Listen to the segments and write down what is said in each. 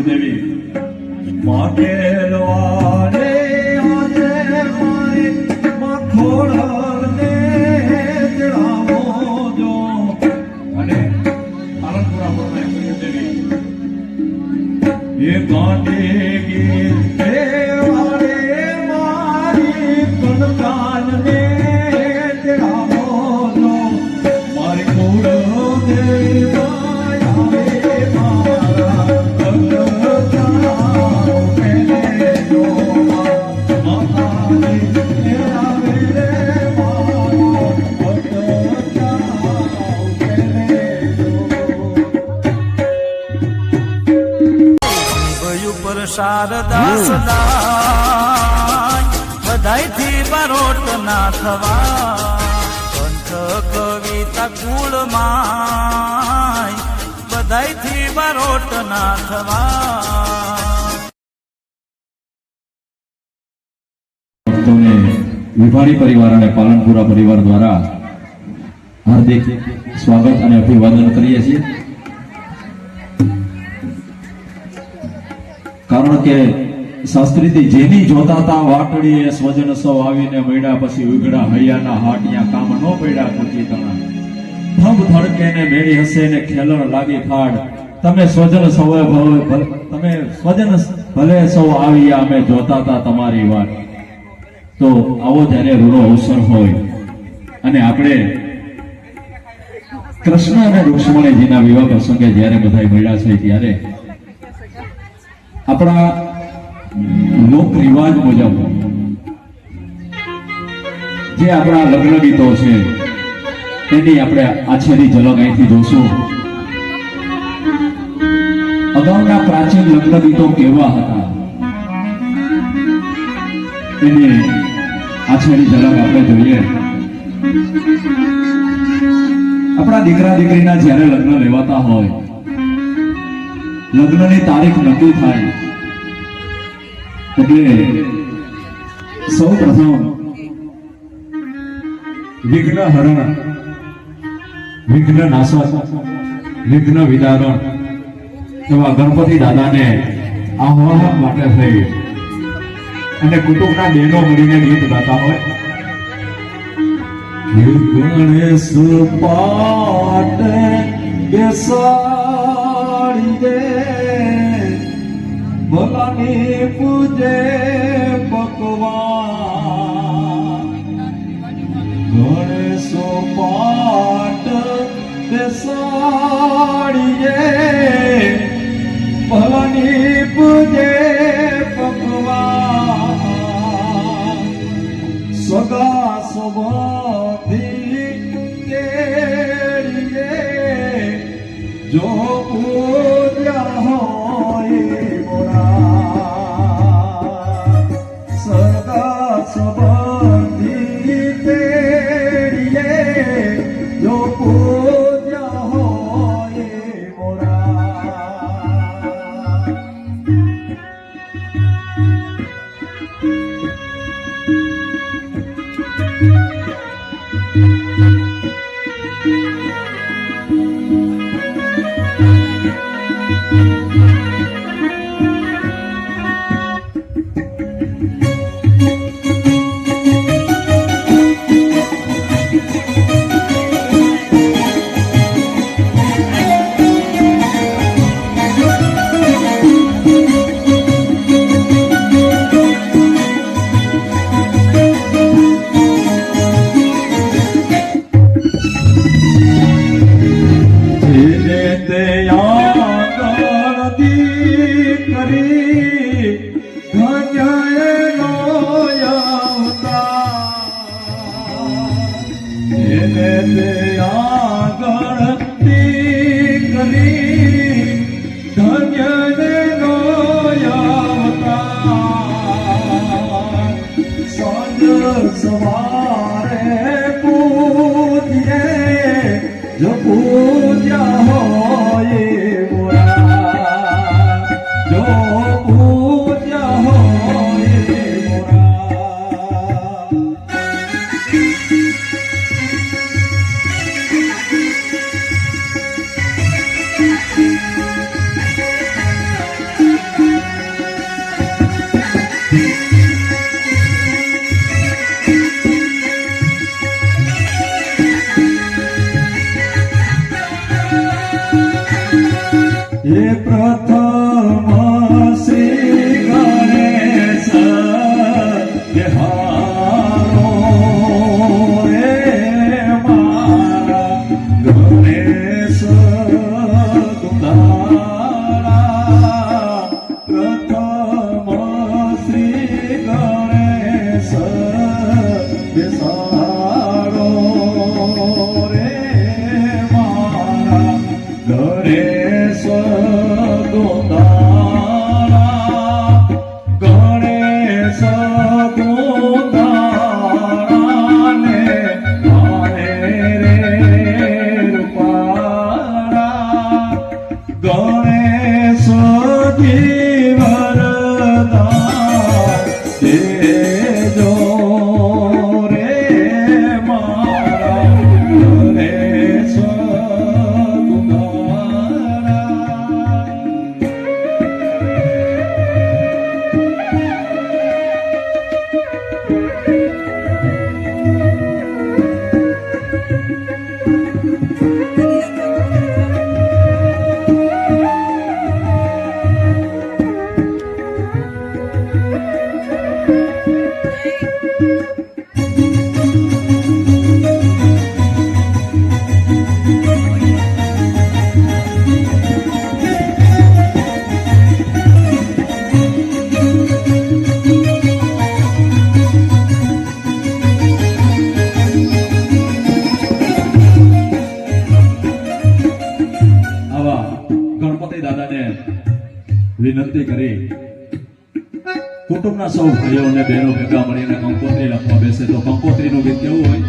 કુળદેવી માટેલવારે આજે મારે મખોડને જણાવો જો અને પાલનપુરા બોલને કુળદેવી એ ગાંડી ગીતે વારે મારી કનકાનને જણાવો જો મારી કુળદેવી શારદા સદાય બધાયથી બારોટ ના થવા કંઠ કવિતા કુળમાય બધાયથી બારોટ ના થવા વિભાણી પરિવાર અને પાલનપુરા પરિવાર દ્વારા હાર્દિક સ્વાગત અને અભિવાદન કરીએ છીએ. કારણ કે શાસ્ત્રીથી જેની જોતા તા વાટડીએ સ્વજન સૌ આવીને મળ્યા પછી ઉઘડા હૈયાના હાટિયા કામ ન પડ્યા કુચી તણા ધબ ધડકે ને મેળી હસે ને ખેલણ લાગી ફાડ તમે સ્વજન સૌએ તમે સ્વજન ભલે સૌ આવ્યા અમે જોતા તા તમારી વાત. તો આવો જ્યારે રૂડો અવસર હોય અને આપણે કૃષ્ણ અને રૂક્ષ્મણીજીના વિવાહ પ્રસંગે જ્યારે બધા મળ્યા છે ત્યારે આપણા લોક રિવાજ મુજબ જે આપણા લગ્ન ગીતો છે તેની આપણે આછેરી ઝલક અહીંથી જોશું. અગાઉના પ્રાચીન લગ્ન ગીતો કેવા હતા તેની આછેરી ઝલક આપણે જોઈએ. આપણા દીકરા દીકરીના જ્યારે લગ્ન લેવાતા હોય લગ્નની તારીખ નક્કી થાય એટલે સૌ પ્રથમ વિઘ્ન હરણ વિઘ્ન નાશક વિઘ્ન વિદારણ એવા ગણપતિ દાદાને આહ્વાન માટે થઈ અને કુટુંબના બહેનો મળીને ગીત ગાતા હોય. ગણેશ પાટ બેસાડી દે ભલાની પૂજે પકવાન ગણેશ પાટ બેસાડી દે ભલાની પૂજે પકવાન સગા સંબંધી કેરીએ જો પૂજ્યા હોય મોરા સગા સંબંધી કેરીએ જો પૂજ્યા હોય મોરા. સવારે પૂજ્યે જો પૂજ્યા હોય મોરા જો પૂજ્યા હોય મોરા. હે પ્રથમ શ્રી ગણેશ બિહારો રે મારા ગણેશ દુલારા પ્રથમ શ્રી ગણેશ બિસારો રે મારા ગણેશ દુલારા ગણેશ દુલારાને મારે રે રૂપારા ગણેશ જીવરદાન દેજો રે મારા ગણેશ દુલારા આવા ગણપતિ દાદાને વિનંતી કરી કુટુંબના સૌ ભાઈઓ અને બહેનો ભેગા મળીને કંકોત્રી લખવા બેસે તો કંકોત્રીનું ગીત કેવું હોય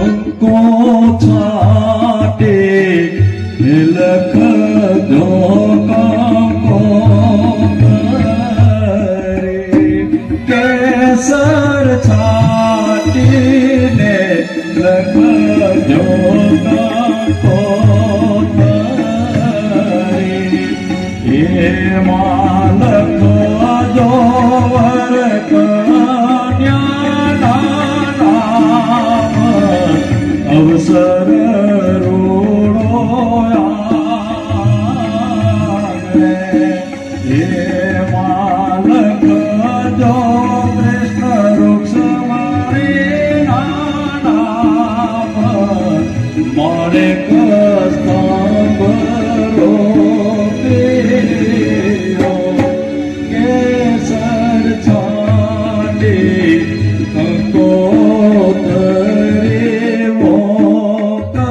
કંકો છાટે લખજો કંકોત્રી કેસર છાટીને લખજો એમાં લખજો વર કન્યાના નામ અવસર રૂડો આવે એમાં લખજો કૃષ્ણ રૂક્ષમાણીના નામ મળે કસ્તંભ કેસર છાડી કંકોત્રી મોકલો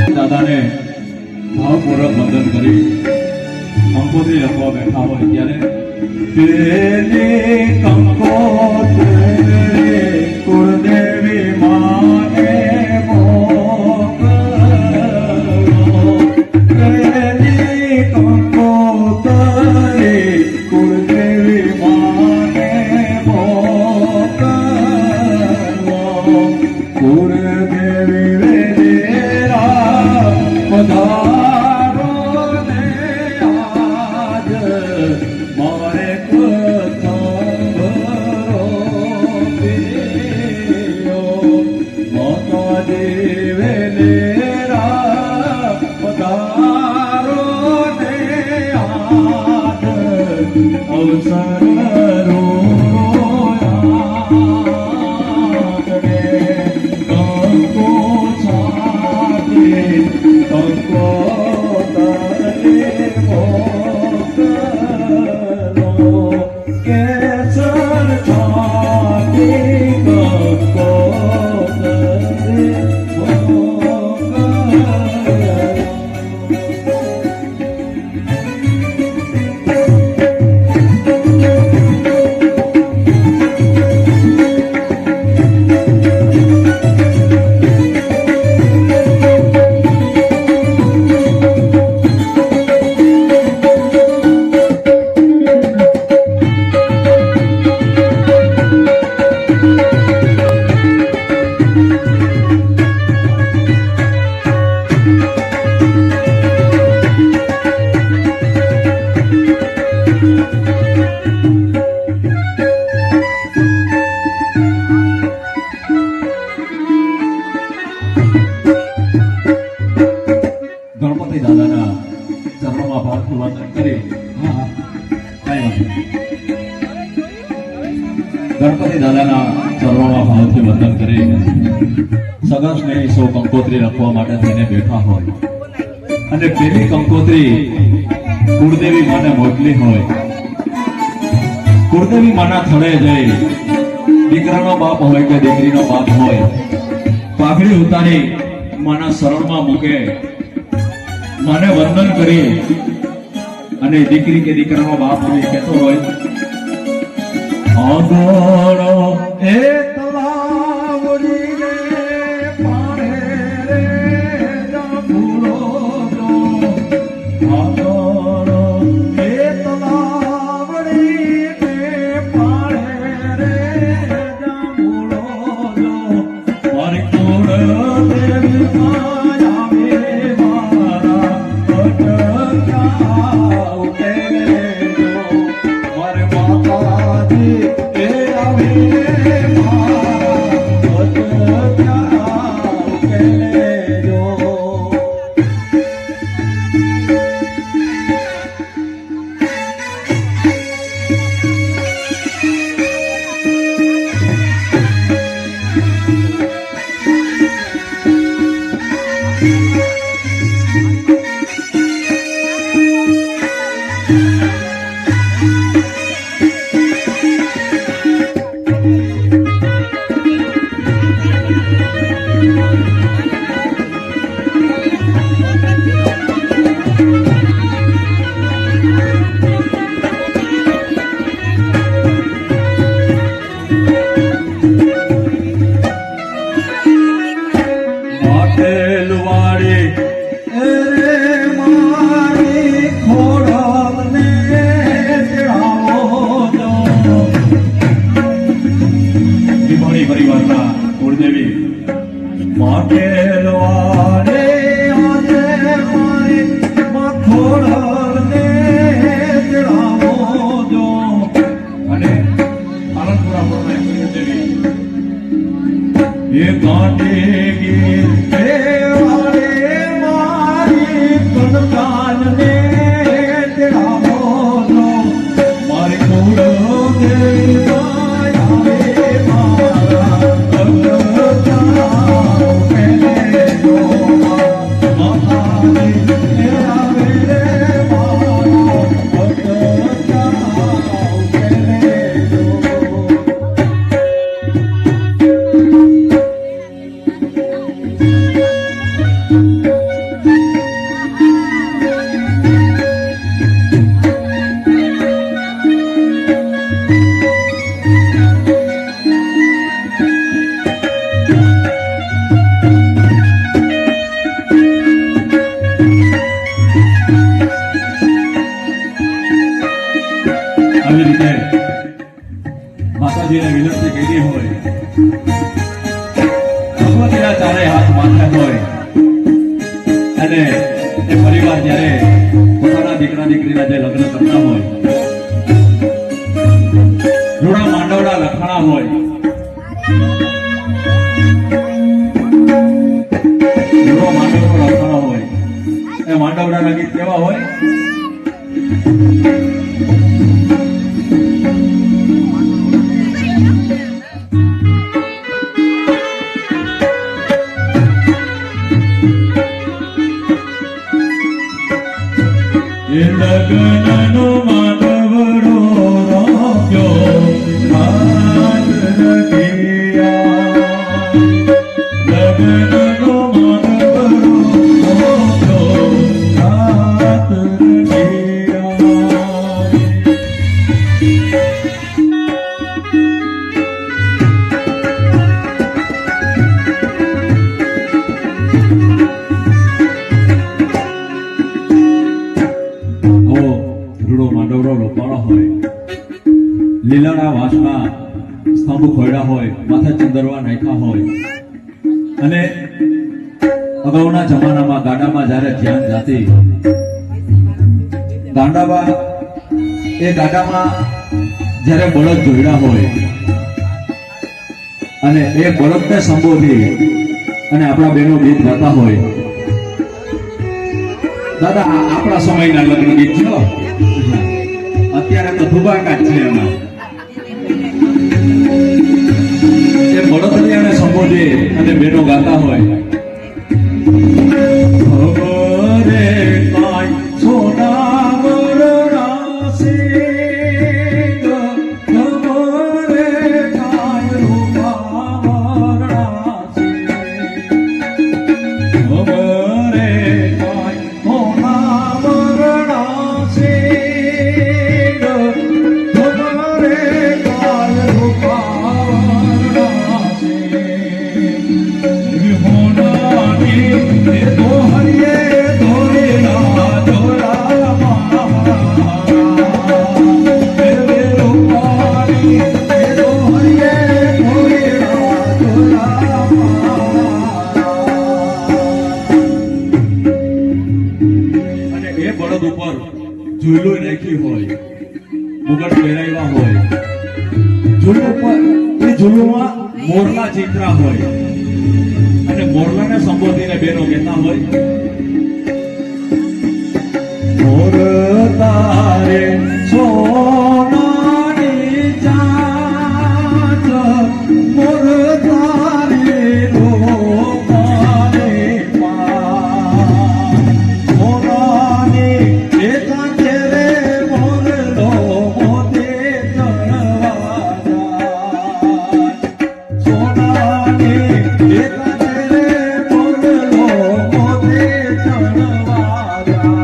દાદાને ભાવપૂર્વક વંદન કરી કંકોત્રી લખવા બેઠા હોય ત્યારે પેલી કંકોત્રી કુળદેવી માને મોકલો પેલી કંકોત્રી કુળદેવી માને મોકલો કુળદેવી વેદેરા પધારો ને આજ મારે કથંભરો પીયો માતાજી વેદેરા પધારો ને આજ અવસર કંકો ભાવથી વંદન કરી. હા હા કાંઈ વાંધો નહીં. ગણપતિ દાદાના ચરણોમાં ભાવથી વંદન કરી સગા સ્નેહી સૌ કંકોત્રી રાખવા માટે થઈને બેઠા હોય અને પેલી કંકોત્રી કુળદેવી માને મોકલી હોય. કુળદેવી માના થડે જઈ દીકરાનો બાપ હોય કે દીકરીનો બાપ હોય પાઘડી ઉતારી માના શરણમાં મૂકે, માને વંદન કરી અને દીકરી કે દીકરાનો બાપ હોય કહેતો હોય આગળ એ તલાવડીને પાણે રે જાંબુડો જો. આગળ એ તલાવડીને પાણે રે જાંબુડો જો. મારી કુળ દેવી માયા મે મારા અટક્યા ઉતરે જો. મારે માતાજી એ આવે મારા અટક્યા ઉતરે જો. પરિવારના કુળદેવી માટેલવારે આજે મારે મખોડને ચડાવો જો. અને આનંદપુરા પ્રમાણે કુળદેવી એ કાંઠે ગીર એ વાળે મારી કનકાનને ચડાવો જો. મારી કુળદેવી આવી રીતે માતાજીને વિનંતી કરી હોય, ભગવતીના ચારે હાથ માથે હોય અને એ પરિવાર જ્યારે પોતાના દીકરા દીકરીના જે લગ્ન કરતા હોય, રૂડા માંડવડા લખાણા હોય, રૂડો માંડવડો લખાણા હોય, એ માંડવડાના ગીત કેવા હોય? લગ્નનો માનવડો રાખ્યો હાથ રખિયા. લગ્નનો માનવડો રાખ્યો હાથ રખિયા. રૂડો માંડવડો લોપાળો હોય, લીલાના વાસના સ્તંભ ખોયડા હોય, માથે ચંદરવા નાખ્યા હોય અને અગાઉના જમાનામાં ગાડામાં જ્યારે ધ્યાન જાતી, ગાડામાં એ ગાડામાં જ્યારે બળદ જોડ્યા હોય અને એ બળદને સંબોધી અને આપણા બહેનો ગીત ગાતા હોય દાદા આ આપણા સમયના લગ્ન ગીત છે હો. અત્યારે તો ધુબાકા જ છે એમાં. એ બળદરિયાને સંબોધે અને બેનો ગાતા હોય ખબરે કાંઈ સોના વરણાશે ખબરે કાંઈ રૂપા વરણાશે ખબરે કાંઈ સોના વરણાશે ખબરે કાંઈ રૂપા વરણાશે હોનાની એ તો હરિયે ધોરેલા ધોરા મારા એ રૂપાની એ તો હરિયે ધોરેલા ધોરા અને એ બળદ ઉપર ઝૂલો નાખી હોય મુગટ પહેરાવ્યા હોય ઝૂલો ઉપર એ ઝૂલોમાં મોરલા ચિત્રા હોય અને મોરલાને સંબોધીને બેનો કહેતા હોય મોર તારે સોનાની ચાંચ મોર તારે રોપાને પાન મોરાની એ કાંઠે રે મોરલો મોતે ચણવા જાય સોનાની એ કાંઠે રે મોરલો મોતે ચણવા જાય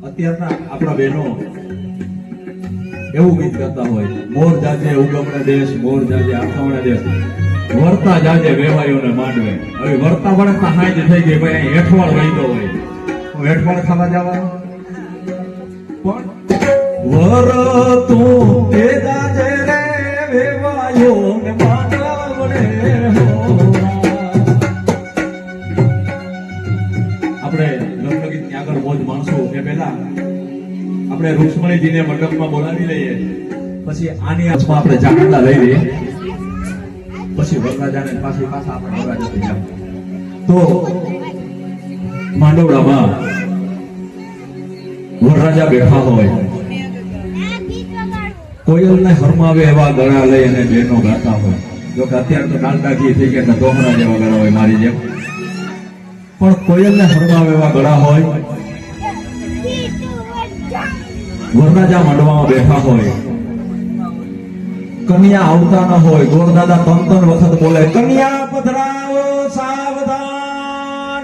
અત્યારના આપણા બહેનો એવું ગીત કરતા હોય મોર જાજે ઉગમણે દેશ મોર જાજે આથમણે દેશ વર્તા જાજે વેવાયોને માંડવે હવે વર્તા વળતા હાંજ થઈ ગઈ ભાઈ અહીં હેઠવાળ વહીતો હોય હું હેઠવાળ ખાવા જવાનો પણ વર તું તે જાજે રે વેવાયોને માંડવે હો આપણે લગ્ન ગીતની આગળ મોજ માણસો એ પહેલા આપણે રૂક્ષ્મણીજીને મંડપમાં બોલાવી લઈએ પછી આની હાથમાં આપણે જાગરલા લઈ લઈએ પછી વરરાજાને પાછા આપણે વરરાજા થઈ જાય તો માંડવડામાં વરરાજા બેઠા હોય કોયલને હરમાવે એવા ગળા લઈ અને બેનો ગાતા હોય જો કે અત્યારે તો ડાલડાજી થઈ ગયા દોહરા જેવા ગળા હોય મારી જેમ પણ કોયલને હરમાવે એવા ગળા હોય વરરાજા માંડવામાં બેઠા હોય કન્યા આવતા ન હોય ગોરદાદા ત્રણ વખત બોલે કન્યા પધરાવો સાવધાન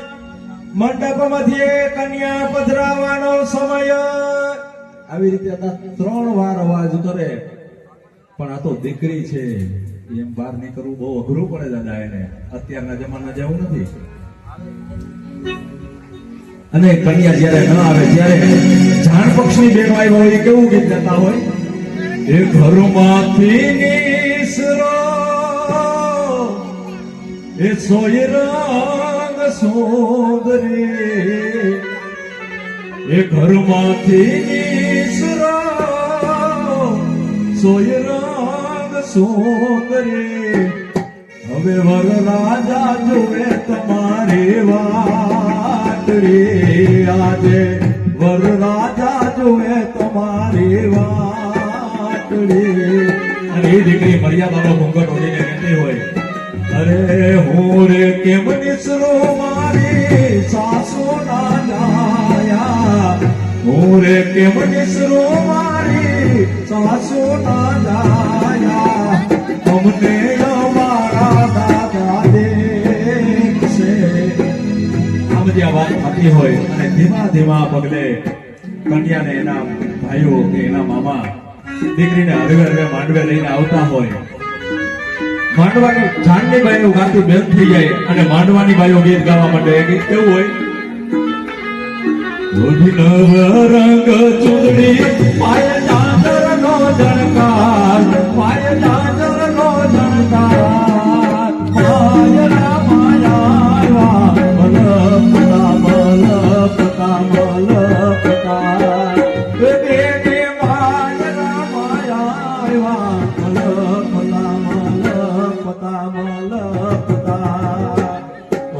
મંડપમાંથી કન્યા પધરાવવાનો સમય આવી રીતે ત્રણ વાર અવાજ કરે પણ આ તો દીકરી છે એમ બહાર નીકળવું બહુ અઘરું પડે દાદા એને અત્યારના જમાના જેવું નથી અને કન્યા જ્યારે ન આવે ત્યારે જાણ પક્ષની બેનો આવ્યા હોય એ કેવું ગીત ગાતા હોય એ ઘરમાંથી નિસરો એ સોય રંગ સોદરે એ ઘરમાંથી નિસરો સોય રંગ સોદરે હવે વરરાજા જોવે તમારી વાત રે આજે વરરાજા જોવે તમારી વાત રે અને એ દીકરી મર્યાદાનો ઘૂંઘટ ઓઢીને કહેતી હોય અરે હું રે કેમ નિસરો મારી સાસુ ના જાયા હું રે કેમ નિસરો મારી સાસુ ના જાયા અમને અમારા દાદા દેખશે જગ્યા વાત થતી હોય અને ધીમા ધીમા પગલે કન્યાને એના ભાઈઓ કે એના મામા દીકરીને હળવે હળવે માંડવે લઈને આવતા હોય, માંડવાની જાનની બાઈઓ ગાતી બેન થઈ જાય અને માંડવાની બાઈઓ ગીત ગાવા માંડે. એ ગીત કેવું હોય? ઓઢી નવ રંગ ચૂંદડી પાય ચાંદરનો ઝણકાર, પાય ચાંદરનો ઝણકાર, માયરા માયા મલપતા મલપતા મલપતા, બેને માયરા માયા મલપતા મલપતા મલપતા.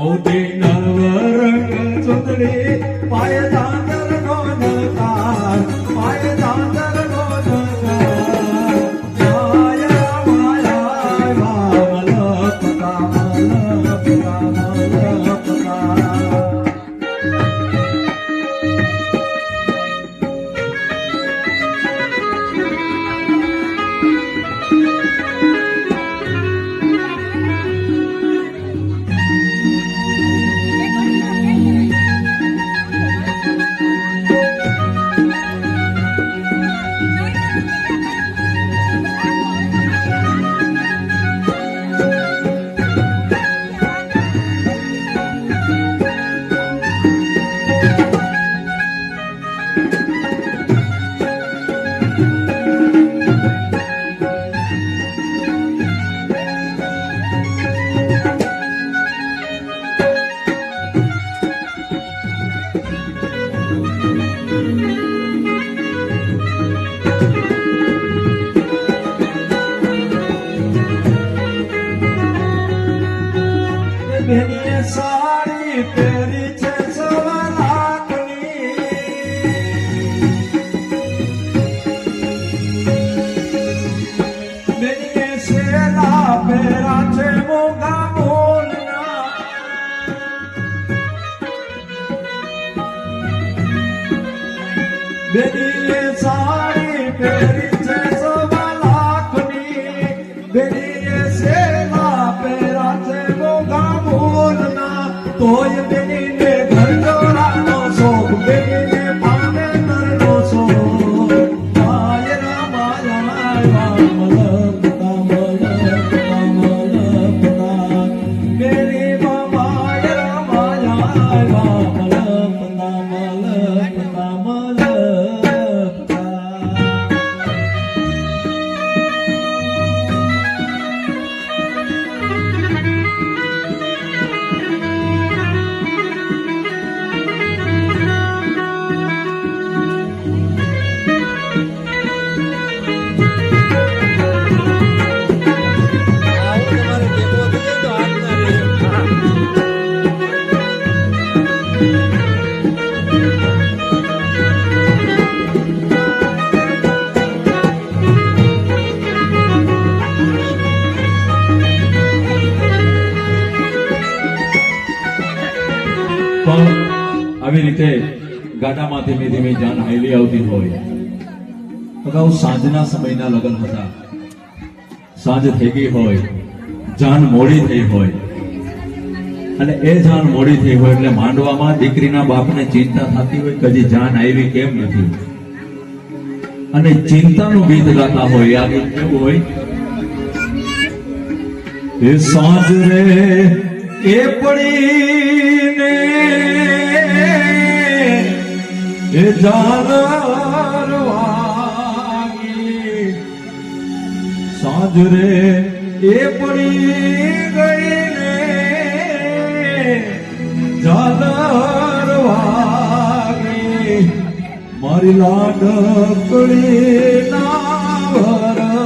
ઓઢી નવ રંગ ચૂંદડી પાય ચાંદરનો ઝણકાર, પાય ચાંદરનો ઝણકાર, માયા માયા મલપતા મલપતા મલપતા. બેનીએ સાડી પહેરી છે સવા લાખની, બેનીએ શેલા પહેરા છે મોંઘા મોલના, બેનીએ સાડી પહેરી છે સવા લાખની, બેનીએ શેલા પહેરા છે મોંઘા મોલના, તોય બેનીને ઘર જોડાનો શોખ, બેનીને પામે ઘરનો શોખ, માયરા માયા મલપતા મલપતા મલપતા, બેની માયરા માયા મલપતા મલપતા મલપતા. પણ આવી રીતે ગાડામાં ધીમે ધીમે જાન હાલી આવતી હોય. અગાઉ સાંજના સમયના લગ્ન હતા, સાંજ થઈ ગઈ હોય, જાન મોડી થઈ હોય અને એ જાન મોડી થઈ હોય એટલે માંડવામાં દીકરીના બાપને ચિંતા થતી હોય કે હજી જાન આવી કેમ નથી, અને ચિંતાનું ગીત ગાતા હોય. આ ગીત કેવું હોય? એ સાંજ રે એ પડીને એ જાનર વાગી, સાંજ રે એ પડી ગઈને જાનર વાગી, મારી લાડકડી ના વરવેલાયા,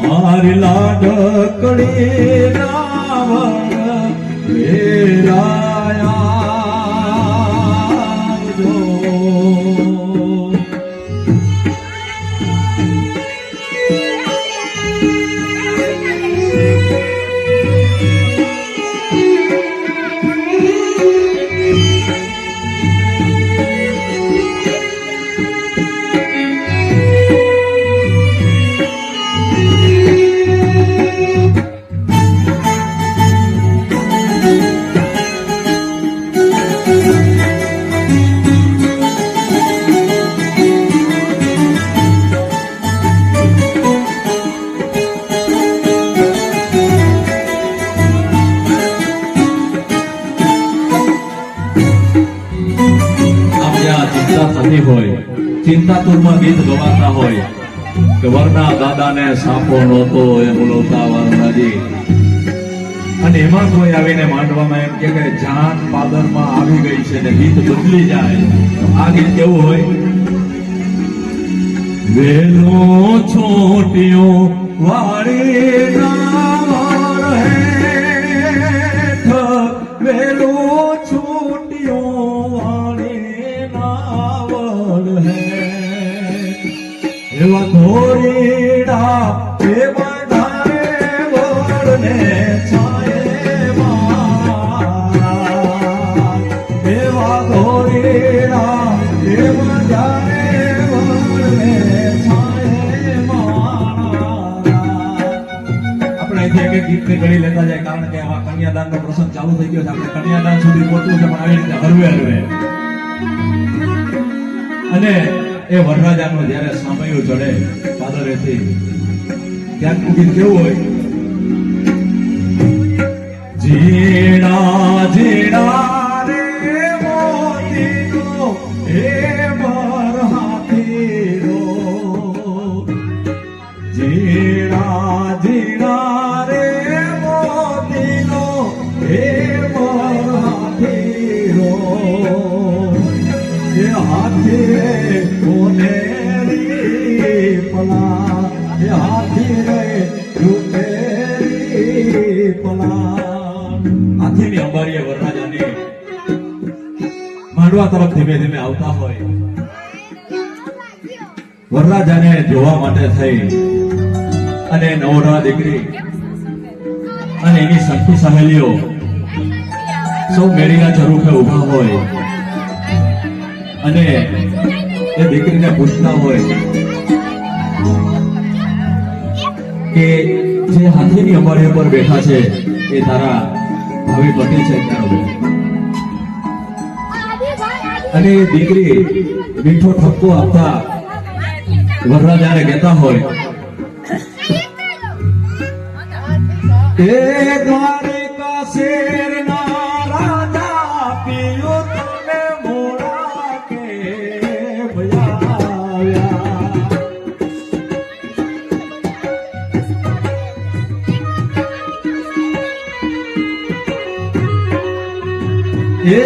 મારી લાડકડી ના વરવેલાયા. ગીત ગવાતા હોય કે વરના દાદાને સાપો નહોતો એ બોલવતા વરરાજી, અને એમાં કોઈ આવીને માંડવામાં એમ કે જાન પાદરમાં આવી ગઈ છે ને ગીત બદલી જાય, તો આ ગીત કેવું હોય? વેલો છોટ્યો વાળી નાવર હેઠ, વેલો છોટ્યો વાળી નાવર હેઠ, એવા ધોરીડા એ બધાએ વરને છાયે મારા, એવા ધોરીડા એ બધાએ વરને છાયે મારા. આપણે અહીંથી એક ગીતને ગળી લેતા જાય, કારણ કે આવા કન્યાદાનનો પ્રસંગ ચાલુ થઈ ગયો છે. આપણે કન્યાદાન સુધી પહોંચવું છે, પણ આવી રીતે હરવે હરવે. અને એ વરરાજાનો જ્યારે સામૈયું ચડે પાદરેથી, ત્યાં કુગીત કેવું હોય? ઝીણા ઝીણા રે મોતીનો હે વરહાથીરો, ઝીણા ઝીણા રે મોતીનો હે વરહાથીરો, એ હાથી કોનેરી પલા, એ હાથી રે રૂપેરી પલા. હાથીની અંબારીએ વરરાજાની માંડવા તરફ ધીમે ધીમે આવતા હોય. વરરાજાને જોવા માટે થઈ અને નવરા દીકરી અને એની સખી સહેલીઓ સૌ મેળીના ઝરૂખે ઉભા હોય અને એ દીકરીને પૂછતા હોય કે જે હાથીની અંબારી પર બેઠા છે એ તારા ભાવિ પતિ છે ત્યારે, અને એ દીકરી મીઠો ઠપકો આપતા વરરાજાને કહેતા હોય એ દ્વારિકા શેરના રાજા પિયો તમે મોડા કે ભયાવ્યા, એ